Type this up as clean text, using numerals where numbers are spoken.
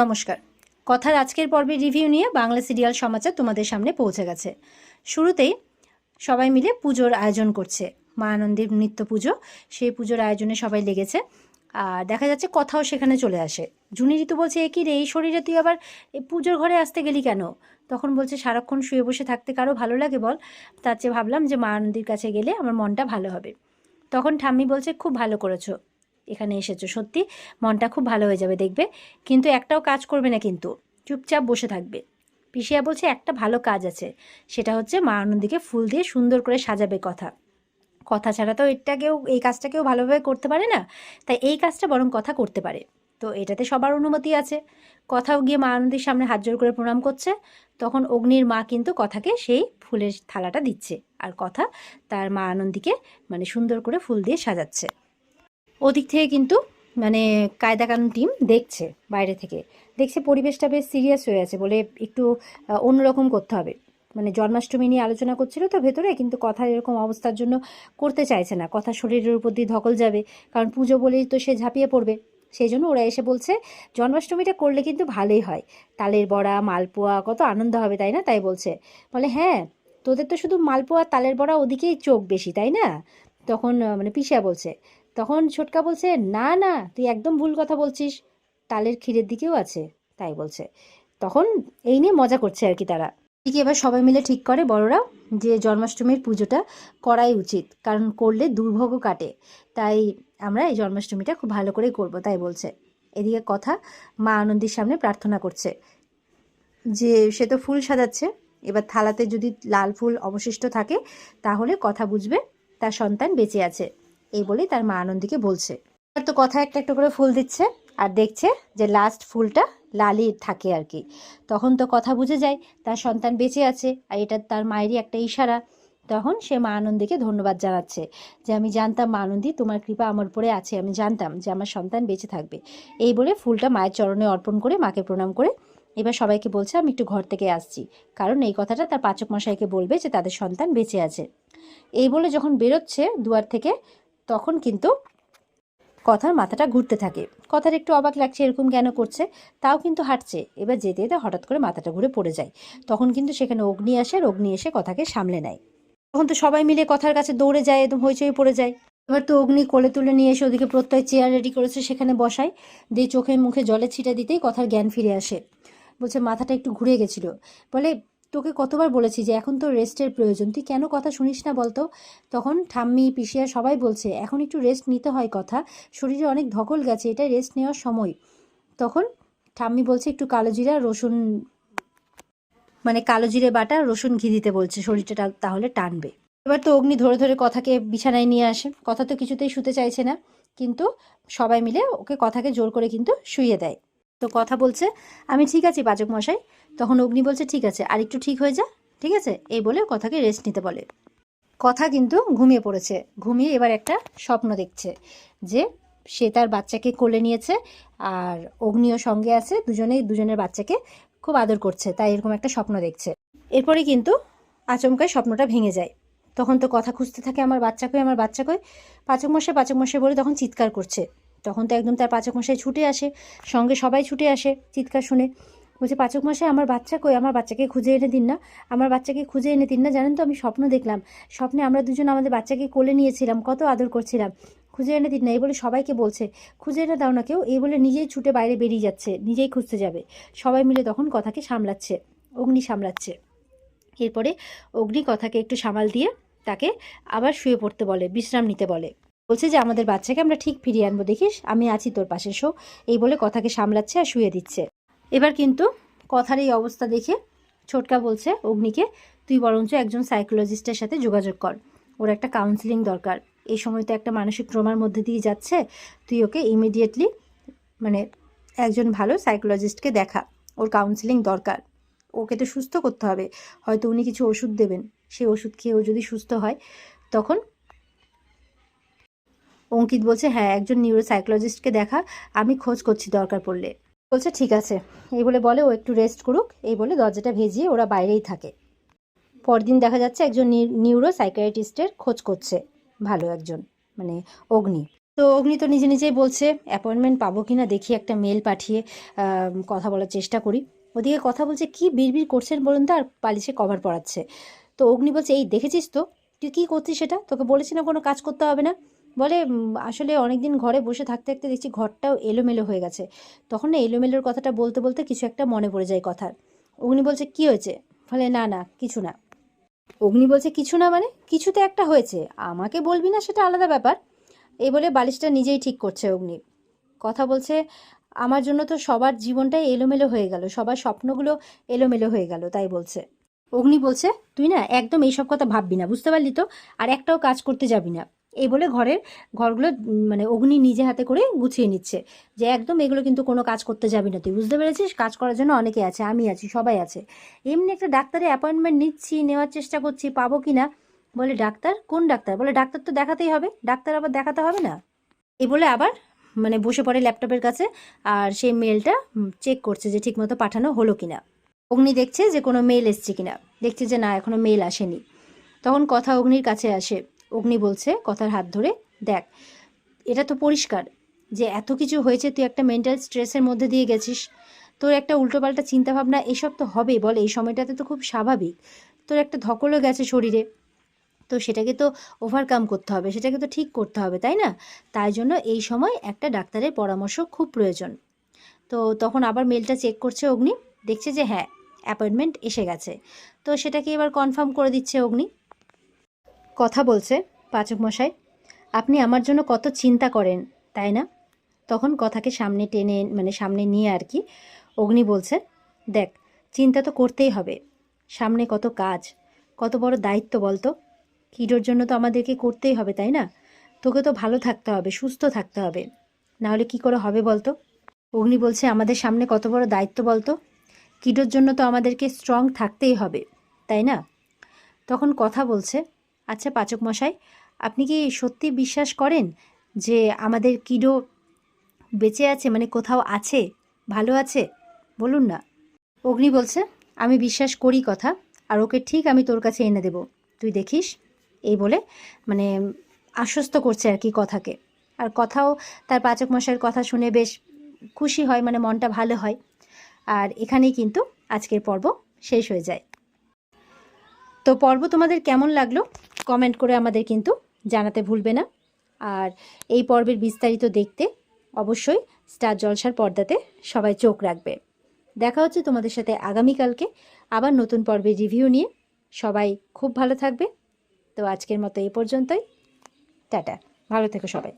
নমস্কার। কথার আজকের পর্বের রিভিউ নিয়ে বাংলা সিরিয়াল সমাচার তোমাদের সামনে পৌঁছে গেছে। শুরুতেই সবাই মিলে পুজোর আয়োজন করছে, মা আনন্দীর নিত্য পুজো। সেই পুজোর আয়োজনে সবাই লেগেছে। আর দেখা যাচ্ছে কথাও সেখানে চলে আসে। ঝুনি ঋতু বলছে, এ কি রে, এই শরীরে তুই আবার এই পুজোর ঘরে আসতে গেলি কেন? তখন বলছে, সারাক্ষণ শুয়ে বসে থাকতে কারো ভালো লাগে বল? তার চেয়ে ভাবলাম যে মা আনন্দীর কাছে গেলে আমার মনটা ভালো হবে। তখন ঠাম্মি বলছে, খুব ভালো করেছো, এখানে এসেছো, সত্যি মনটা খুব ভালো হয়ে যাবে দেখবে, কিন্তু একটাও কাজ করবে না, কিন্তু চুপচাপ বসে থাকবে। পিসিয়া বলছে, একটা ভালো কাজ আছে, সেটা হচ্ছে মা আনন্দীকে ফুল দিয়ে সুন্দর করে সাজাবে। কথা কথা ছাড়া তো এই কাজটা কেউ ভালোভাবে করতে পারে না, তাই এই কাজটা বরং কথা করতে পারে। তো এটাতে সবার অনুমতি আছে। কথাও গিয়ে মা আনন্দীর সামনে হাত জোর করে প্রণাম করছে। তখন অগ্নির মা কিন্তু কথাকে সেই ফুলের থালাটা দিচ্ছে, আর কথা তার মা আনন্দীকে সুন্দর করে ফুল দিয়ে সাজাচ্ছে। ওদিক থেকে কিন্তু কায়দা কানুন টিম দেখছে, বাইরে থেকে দেখছে পরিবেশটা বেশ সিরিয়াস হয়ে আছে বলে একটু অন্যরকম করতে হবে। জন্মাষ্টমী নিয়ে আলোচনা করছিল তো ভেতরে, কিন্তু কথা এরকম অবস্থার জন্য করতে চাইছে না। কথা শরীরের উপর দিয়ে ধকল যাবে, কারণ পুজো বলেই তো সে ঝাঁপিয়ে পড়বে। সেই জন্য ওরা এসে বলছে, জন্মাষ্টমীটা করলে কিন্তু ভালোই হয়, তালের বড়া, মালপোয়া, কত আনন্দ হবে, তাই না? তাই বলছে, বলে হ্যাঁ, তোদের তো শুধু মালপোয়া তালের বড়া ওদিকেই চোখ বেশি, তাই না? তখন পিসিয়া বলছে। তখন ছোটকা বলছে, না না, তুই একদম ভুল কথা বলছিস, তালের ক্ষীরের দিকেও আছে, তাই বলছে। তখন এই নিয়ে মজা করছে আর কি তারা। ঠিক এবার সবাই মিলে ঠিক করে বড়রা যে জন্মাষ্টমীর পুজোটা করাই উচিত, কারণ করলে দুর্ভোগও কাটে। তাই আমরা এই জন্মাষ্টমীটা খুব ভালো করে করব, তাই বলছে। এদিকে কথা মা আনন্দীর সামনে প্রার্থনা করছে যে সে তো ফুল সাজাচ্ছে, এবার থালাতে যদি লাল ফুল অবশিষ্ট থাকে তাহলে কথা বুঝবে তার সন্তান বেঁচে আছে, এই বলেই তার মা আনন্দীকে বলছে। তো কথা একটা একটা করে ফুল দিচ্ছে আর দেখছে যে লাস্ট ফুলটা লালই থাকে আর কি। তখন তো কথা বুঝে যায় তার সন্তান বেঁচে আছে, আর এটা তার মায়েরই একটা ইশারা। তখন সে মা আনন্দীকে ধন্যবাদ জানাচ্ছে যে আমি জানতাম মা আনন্দী, তোমার কৃপা আমার উপরে আছে, আমি জানতাম যে আমার সন্তান বেঁচে থাকবে। এই বলে ফুলটা মায়ের চরণে অর্পণ করে মাকে প্রণাম করে এবার সবাইকে বলছে, আমি একটু ঘর থেকে আসছি, কারণ এই কথাটা তার পাচক মশাইকে বলবে যে তাদের সন্তান বেঁচে আছে। এই বলে যখন বেরোচ্ছে দুয়ার থেকে, তখন কিন্তু কথার মাথাটা ঘুরতে থাকে। কথার একটু অবাক লাগছে, এরকম কেন করছে, তাও কিন্তু হাঁটছে। এবার যেতে যেতে হঠাৎ করে মাথাটা ঘুরে পড়ে যায়। তখন কিন্তু সেখানে অগ্নি আসে, আর অগ্নি এসে কথাকে সামলে নেয়। তখন তো সবাই মিলে কথার কাছে দৌড়ে যায়, একদম হইচই পড়ে যায়। এবার তো অগ্নি কোলে তুলে নিয়ে এসে ওদিকে প্রত্যয় চেয়ার রেডি করেছে, সেখানে বসায় দিয়ে চোখে মুখে জলের ছিটা দিতেই কথার জ্ঞান ফিরে আসে। বলছে, মাথাটা একটু ঘুরে গেছিল। বলে, তোকে কতবার বলেছি যে এখন তো রেস্টের প্রয়োজন, তুই কেন কথা শুনিস না বলতো? তখন ঠাম্মি, পিসিয়া সবাই বলছে, এখন একটু রেস্ট নিতে হয়, কথা শরীরে অনেক ধকল গেছে, এটা রেস্ট নেওয়ার সময়। তখন ঠাম্মি বলছে, একটু কালো জিরা রসুন, কালো জিরে বাটা রসুন ঘি দিতে বলছে, শরীরটা তাহলে টানবে। এবার তো অগ্নি ধরে ধরে কথাকে বিছানায় নিয়ে আসে। কথা তো কিছুতেই শুতে চাইছে না, কিন্তু সবাই মিলে ওকে কথাকে জোর করে কিন্তু শুইয়ে দেয়। তো কথা বলছে, আমি ঠিক আছি পাচক মশাই। তখন অগ্নি বলছে, ঠিক আছে, আর একটু ঠিক হয়ে যা, ঠিক আছে, এই বলে কথাকে রেস্ট নিতে বলে। কথা কিন্তু ঘুমিয়ে পড়েছে। ঘুমিয়ে এবার একটা স্বপ্ন দেখছে যে সে তার বাচ্চাকে কোলে নিয়েছে, আর অগ্নিও সঙ্গে আছে, দুজনেই দুজনের বাচ্চাকে খুব আদর করছে, তাই এরকম একটা স্বপ্ন দেখছে। এরপরে কিন্তু আচমকায় স্বপ্নটা ভেঙে যায়। তখন তো কথা খুঁজতে থাকে, আমার বাচ্চা কই, আমার বাচ্চা কই, পাচক মশাই বলে তখন চিৎকার করছে। তখন তো একদম তার পাচক মশাই ছুটে আসে, সঙ্গে সবাই ছুটে আসে চিৎকার শুনে। বলছে, পাচক মশাই, আমার বাচ্চা কই, আমার বাচ্চাকে খুঁজে এনে দিন না, আমার বাচ্চাকে খুঁজে এনে দিন না, জানেন তো আমি স্বপ্ন দেখলাম, স্বপ্নে আমরা দুজন আমাদের বাচ্চাকে কোলে নিয়েছিলাম, কত আদর করছিলাম, খুঁজে এনে দিন না। এই বলে সবাইকে বলছে, খুঁজে এনে দাও না কেউ, এই বলে নিজেই ছুটে বাইরে বেরিয়ে যাচ্ছে, নিজেই খুঁজতে যাবে। সবাই মিলে তখন কথাকে সামলাচ্ছে, অগ্নি সামলাচ্ছে। এরপরে অগ্নি কথাকে একটু সামাল দিয়ে তাকে আবার শুয়ে পড়তে বলে, বিশ্রাম নিতে বলে। বলছে যে আমাদের বাচ্চাকে আমরা ঠিক ফিরিয়ে আনবো, দেখিস, আমি আছি তোর পাশে, শো। এই বলে কথাকে সামলাচ্ছে আর শুয়ে দিচ্ছে। এবার কিন্তু কথার এই অবস্থা দেখে ছোটকা বলছে অগ্নিকে, তুই বরঞ্চ একজন সাইকোলজিস্টের সাথে যোগাযোগ কর, ওর একটা কাউন্সিলিং দরকার। এই সময় তো একটা মানসিক ট্রমার মধ্যে দিয়ে যাচ্ছে, তুই ওকে ইমিডিয়েটলি একজন ভালো সাইকোলজিস্টকে দেখা, ওর কাউন্সিলিং দরকার, ওকে তো সুস্থ করতে হবে। হয়তো উনি কিছু ওষুধ দেবেন, সেই ওষুধ খেয়ে ও যদি সুস্থ হয়। তখন অঙ্কিত বলছে, হ্যাঁ, একজন নিউরো সাইকোলজিস্টকে দেখা, আমি খোঁজ করছি দরকার পড়লে। বলছে, ঠিক আছে, এই বলে বলে ও একটু রেস্ট করুক, এই বলে দরজাটা ভেজিয়ে ওরা বাইরেই থাকে। পরদিন দেখা যাচ্ছে একজন নিউরো সাইকিয়াট্রিস্টের খোঁজ করছে, ভালো একজন, অগ্নি। তো অগ্নি তো নিজে নিজেই বলছে অ্যাপয়েন্টমেন্ট পাবো কি না দেখি, একটা মেল পাঠিয়ে কথা বলার চেষ্টা করি। ওদিকে কথা বলছে, কি বিড়বিড় করছেন বলুন তো, আর বালিশে কভার পরাচ্ছে। তো অগ্নি বলছে, এই দেখেছিস তো তুই কী করছিস, সেটা তোকে বলেছি না কোনো কাজ করতে হবে না। বলে আসলে অনেকদিন ঘরে বসে থাকতে থাকতে দেখছি ঘরটাও এলোমেলো হয়ে গেছে। তখন না এলোমেলোর কথাটা বলতে বলতে কিছু একটা মনে পড়ে যায় কথার। অগ্নি বলছে, কি হয়েছে? বলে, না না কিছু না। অগ্নি বলছে, কিছু না মানে? কিছু তো একটা হয়েছে, আমাকে বলবি না সেটা আলাদা ব্যাপার। এই বলে বালিশটা নিজেই ঠিক করছে অগ্নি। কথা বলছে, আমার জন্য তো সবার জীবনটাই এলোমেলো হয়ে গেল, সবার স্বপ্নগুলো এলোমেলো হয়ে গেল, তাই বলছে। অগ্নি বলছে, তুই না একদম এইসব কথা ভাববি না, বুঝতে পারলি তো? আর একটাও কাজ করতে যাবি না। এই বলে ঘরগুলো মানে অগ্নি নিজে হাতে করে গুছিয়ে নিচ্ছে, যে একদম এগুলো কিন্তু কোনো কাজ করতে যাবি না তুই, বুঝতে পেরেছিস? কাজ করার জন্য অনেকে আছে, আমি আছি, সবাই আছে। এমনি একটা ডাক্তারের অ্যাপয়েন্টমেন্ট নিচ্ছি, নেওয়ার চেষ্টা করছি, পাবো কি না। বলে, ডাক্তার? কোন ডাক্তার? বলে, ডাক্তার তো দেখাতেই হবে, ডাক্তার আবার দেখাতে হবে না? এই বলে আবার মানে বসে পড়ে ল্যাপটপের কাছে, আর সেই মেলটা চেক করছে যে ঠিকমতো পাঠানো হলো কিনা। অগ্নি দেখছে যে কোনো মেল এসছে কিনা, দেখছে যে না, এখনো মেল আসেনি। তখন কথা অগ্নির কাছে আসে। অগ্নি বলছে কথার হাত ধরে, দেখ এটা তো পরিষ্কার যে এত কিছু হয়েছে, তুই একটা মেন্টাল স্ট্রেসের মধ্যে দিয়ে গেছিস, তোর একটা উল্টোপাল্টা চিন্তাভাবনা এসব তো হবেই, বল এই সময়টাতে তো খুব স্বাভাবিক। তোর একটা ধকলও গেছে শরীরে, তো সেটাকে তো ওভারকাম করতে হবে, সেটাকে তো ঠিক করতে হবে, তাই না? তাই জন্য এই সময় একটা ডাক্তারের পরামর্শ খুব প্রয়োজন। তো তখন আবার মেলটা চেক করছে অগ্নি, দেখছে যে হ্যাঁ, অ্যাপয়েন্টমেন্ট এসে গেছে। তো সেটাকে এবার কনফার্ম করে দিচ্ছে অগ্নি। কথা বলছে, পাচক মশাই আপনি আমার জন্য কত চিন্তা করেন, তাই না? তখন কথাকে সামনে টেনে মানে সামনে নিয়ে আর কি অগ্নি বলছে, দেখ চিন্তা তো করতেই হবে, সামনে কত কাজ, কত বড় দায়িত্ব বলতো। কিডোর জন্য তো আমাদেরকে করতেই হবে, তাই না? তোকে তো ভালো থাকতে হবে, সুস্থ থাকতে হবে, নাহলে কি করে হবে বলতো? অগ্নি বলছে, আমাদের সামনে কত বড় দায়িত্ব বলতো, কিডোর জন্য তো আমাদেরকে স্ট্রং থাকতেই হবে, তাই না? তখন কথা বলছে, আচ্ছা পাচক মশাই, আপনি কি সত্যি বিশ্বাস করেন যে আমাদের কিডো বেঁচে আছে, মানে কোথাও আছে, ভালো আছে? বলুন না। অগ্নি বলছে, আমি বিশ্বাস করি কথা, আর ওকে ঠিক আমি তোর কাছে এনে দেব, তুই দেখিস। এই বলে মানে আশ্বস্ত করছে আর কি কথাকে। আর কথাও তার পাচক মশাইয়ের কথা শুনে বেশ খুশি হয়, মানে মনটা ভালো হয়। আর এখানেই কিন্তু আজকের পর্ব শেষ হয়ে যায়। তো পর্ব তোমাদের কেমন লাগলো কমেন্ট করে আমাদের কিন্তু জানাতে ভুলবে না। আর এই পর্বের বিস্তারিত দেখতে অবশ্যই স্টার জলসার পর্দাতে সবাই চোখ রাখবে। দেখা হচ্ছে তোমাদের সাথে আগামীকালকে আবার নতুন পর্বের রিভিউ নিয়ে। সবাই খুব ভালো থাকবে। তো আজকের মতো এই পর্যন্তই। টাটা, ভালো থেকো সবাই।